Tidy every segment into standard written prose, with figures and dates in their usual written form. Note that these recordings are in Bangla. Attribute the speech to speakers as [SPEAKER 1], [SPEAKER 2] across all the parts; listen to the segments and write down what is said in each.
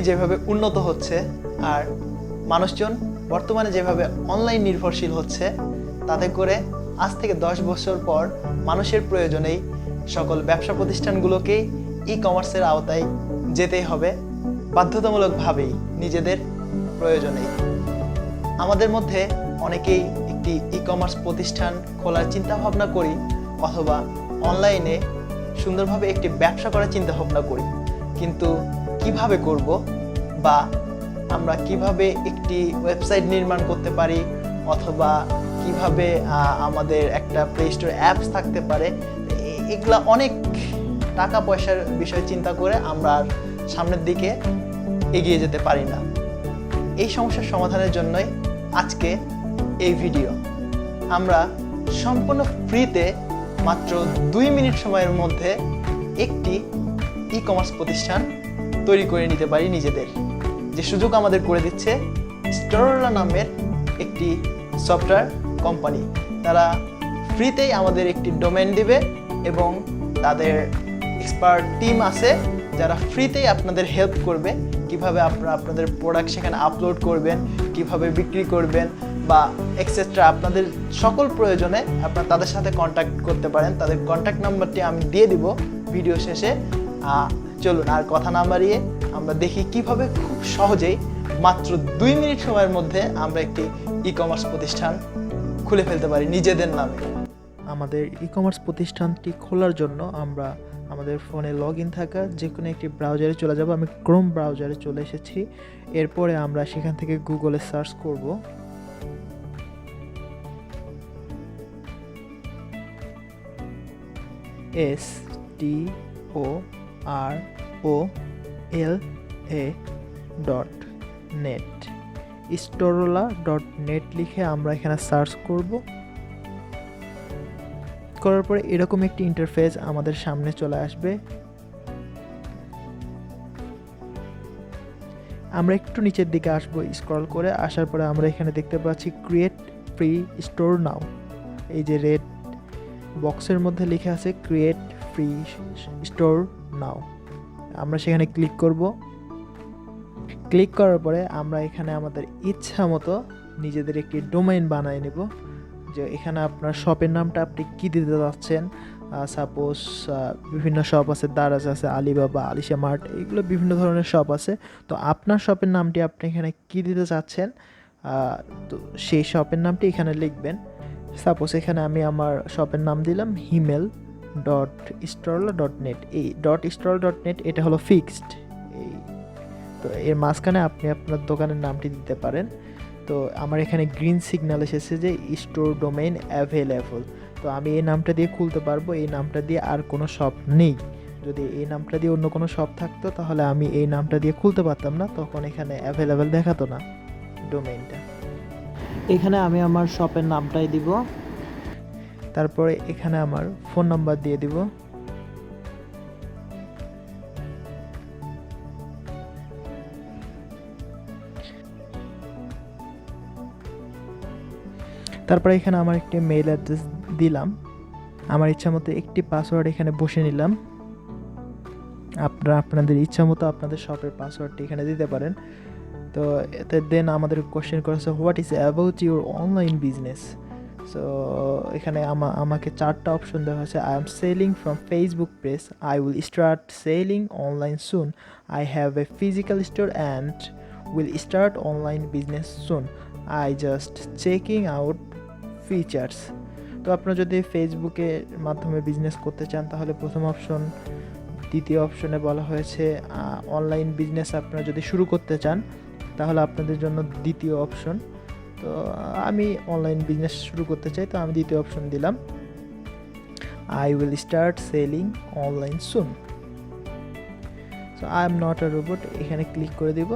[SPEAKER 1] যেভাবে উন্নত হচ্ছে আর মানুষজন বর্তমানে যেভাবে অনলাইন নির্ভরশীল হচ্ছে, তাতে করে আজ থেকে 10 বছর পর মানুষের প্রয়োজনেই সকল ব্যবসা প্রতিষ্ঠানগুলোকেই ই কমার্সের আওতায় যেতেই হবে, বাধ্যতামূলকভাবেই নিজেদের প্রয়োজনেই। আমাদের মধ্যে অনেকেই একটি ই কমার্স প্রতিষ্ঠান খোলার চিন্তা ভাবনা করি, অথবা অনলাইনে সুন্দরভাবে একটি ব্যবসা করার চিন্তা ভাবনা করি, কিন্তু কিভাবে করব বা আমরা কিভাবে একটি ওয়েবসাইট নির্মাণ করতে পারি, অথবা কিভাবে আমাদের একটা প্লে স্টোর অ্যাপস থাকতে পারে, এগুলা অনেক টাকা পয়সার বিষয় চিন্তা করে আমরা সামনের দিকে এগিয়ে যেতে পারি না। এই সমস্যার সমাধানের জন্যই আজকে এই ভিডিও। আমরা সম্পূর্ণ ফ্রিতে মাত্র 2 মিনিট সময়ের মধ্যে একটি ই কমার্স প্রতিষ্ঠান তৈরি করে নিতে পারি নিজেদের, যে সুযোগ আমাদের করে দিচ্ছে storola নামের একটি সফটওয়্যার কোম্পানি। তারা ফ্রিতেই আমাদের একটি ডোমেইন দিবে এবং তাদের এক্সপার্ট টিম আছে যারা ফ্রিতেই আপনাদের হেল্প করবে কিভাবে আপনারা আপনাদের প্রোডাক্ট সেখানে আপলোড করবেন, কিভাবে বিক্রি করবেন বা এক্সেট্রা। আপনাদের সকল প্রয়োজনে আপনারা তাদের সাথে কন্ট্যাক্ট করতে পারেন। তাদের কন্ট্যাক্ট নাম্বারটি আমি দিয়ে দিব ভিডিও শেষে। চলুন আর কথা না বাড়িয়ে আমরা দেখি কিভাবে খুব সহজেই মাত্র 2 মিনিট সময়ের মধ্যে আমরা একটি ই কমার্স প্রতিষ্ঠান খুলে ফেলতে পারি নিজেদের নামে। আমাদের ই কমার্স প্রতিষ্ঠানটি খোলার জন্য আমরা আমাদের ফোনে লগ ইন থাকা যে কোনো একটি ব্রাউজারে চলে যাব। আমি ক্রোম ব্রাউজারে চলে এসেছি। এরপরে আমরা সেখান থেকে গুগলে সার্চ করব storola.net storola.net লিখে আমরা এখানে সার্চ করব। করার পরে এরকম একটি ইন্টারফেস আমাদের সামনে চলে আসবে। আমরা একটু নিচের দিকে আসবো, স্ক্রল করে আসার পরে আমরা এখানে দেখতে পাচ্ছি ক্রিয়েট ফ্রি স্টোর নাও। এই যে রেড বক্সের মধ্যে লেখা আছে ক্রিয়েট ফ্রি স্টোর নাও, আমরা সেখানে ক্লিক করব। ক্লিক করার পরে আমরা এখানে আমাদের ইচ্ছা মতো নিজেদের একটি ডোমেইন বানিয়ে নেব। যে এখানে আপনার শপের নামটা আপনি কী দিতে যাচ্ছেন। সাপোজ বিভিন্ন শপ আছে, দারাজ আছে, আলিবাবা, আলিশা মার্ট, এগুলো বিভিন্ন ধরনের শপ আছে। তো আপনার শপের নামটি আপনি এখানে কী দিতে চাচ্ছেন, তো সেই শপের নামটি এখানে লিখবেন। সাপোজ এখানে আমি আমার শপের নাম দিলাম himmel.storola.net। এই .storola.net এটা হলো ফিক্সড। তো এর মাঝখানে আপনি আপনার দোকানের নামটি দিতে পারেন। তো আমার এখানে গ্রিন সিগন্যাল এসেছে যে স্টোর ডোমেইন অ্যাভেলেবল। তো আমি এই নামটা দিয়ে খুলতে পারবো। এই নামটা দিয়ে আর কোনো শপ নেই। যদি এই নামটা দিয়ে অন্য কোনো শপ থাকতো তাহলে আমি এই নামটা দিয়ে খুলতে পারতাম না, তখন এখানে অ্যাভেলেবল দেখাতো না ডোমেইনটা। এখানে আমি আমার শপের নামটাই দিব, তারপরে এখানে আমার ফোন নাম্বার দিয়ে দিব। তারপরে এখানে আমার একটি মেইল অ্যাড্রেস দিলাম। আমার ইচ্ছা মতো একটি পাসওয়ার্ড এখানে বসে নিলাম। আপনারা আপনাদের ইচ্ছা মতো আপনাদের শপের পাসওয়ার্ডটি এখানে দিতে পারেন। তো এতে দেন আমাদের কোশ্চেন করেছে what is about your online business. So এখানে আমাকে 4টা অপশন দেওয়া হয়েছে। I am selling from Facebook page, I will start selling online soon, I have a physical store and will start online business soon, I just checking out features. তো আপনারা যদি ফেসবুকের মাধ্যমে বিজনেস করতে চান তাহলে প্রথম অপশন। দ্বিতীয় অপশনে বলা হয়েছে অনলাইন বিজনেস আপনারা যদি শুরু করতে চান তাহলে আপনাদের জন্য দ্বিতীয় অপশন। তো আমি অনলাইন বিজনেস শুরু করতে চাই, তো আমি দ্বিতীয় অপশন দিলাম I will start selling online soon. So I am not a robot, এখানে ক্লিক করে দিব।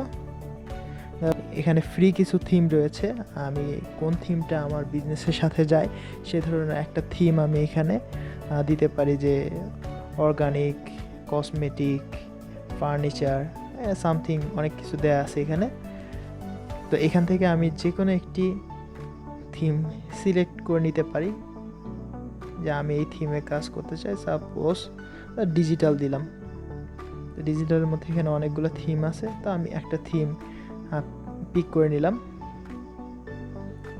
[SPEAKER 1] এখানে ফ্রি কিছু থিম রয়েছে, আমি কোন থিমটা আমার বিজনেসের সাথে যায় সে ধরনের একটা থিম আমি এখানে দিতে পারি, যে অর্গানিক, কসমেটিক, ফার্নিচার, সামথিং অনেক কিছু দেয়া আছে এখানে। তো এখান থেকে আমি যে কোনো একটি থিম সিলেক্ট করে নিতে পারি যে আমি এই থিমে কাজ করতে চাই। সাপোজ ডিজিটাল দিলাম, ডিজিটালের মধ্যে এখানে অনেকগুলো থিম আছে, তো আমি একটা থিম পিক করে নিলাম।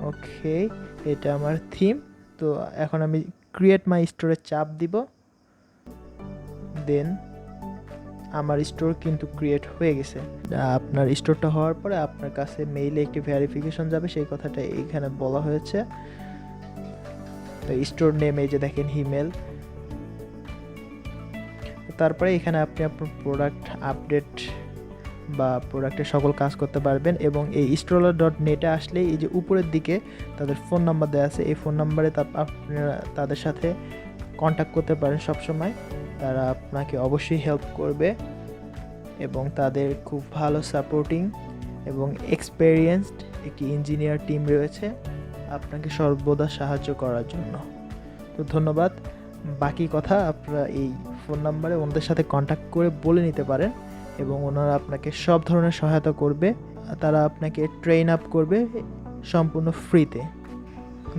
[SPEAKER 1] ওকে, এটা আমার থিম। তো এখন আমি ক্রিয়েট মাই স্টোরে চাপ দিব, দেন আমার স্টোর কিন্তু ক্রিয়েট হয়ে গেছে। আপনার স্টোরটা হওয়ার পরে আপনার কাছে মেইলে একটি ভেরিফিকেশন যাবে, সেই কথাটা এইখানে বলা হয়েছে। তো স্টোর নেম এই যে দেখেন ইমেল। তারপরে এখানে আপনি আপনার প্রোডাক্ট আপডেট বা প্রোডাক্টের সকল কাজ করতে পারবেন। এবং এই storola.net আসলে এই যে উপরের দিকে তাদের ফোন নাম্বার দেওয়া আছে, এই ফোন নাম্বারে আপনারা তাদের সাথে কন্ট্যাক্ট করতে পারেন সবসময়। তারা আপনাকে অবশ্যই হেল্প করবে এবং তাদের খুব ভালো সাপোর্টিং এবং এক্সপেরিয়েন্সড একটি ইঞ্জিনিয়ার টিম রয়েছে আপনাকে সর্বদা সাহায্য করার জন্য। তো ধন্যবাদ। বাকি কথা আপনারা এই ফোন নাম্বারে ওনাদের সাথে কন্ট্যাক্ট করে বলে নিতে পারেন এবং ওনারা আপনাকে সব ধরনের সহায়তা করবে। তারা আপনাকে ট্রেন আপ করবে সম্পূর্ণ ফ্রিতে।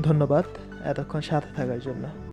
[SPEAKER 1] ধন্যবাদ এতক্ষণ সাথে থাকার জন্য।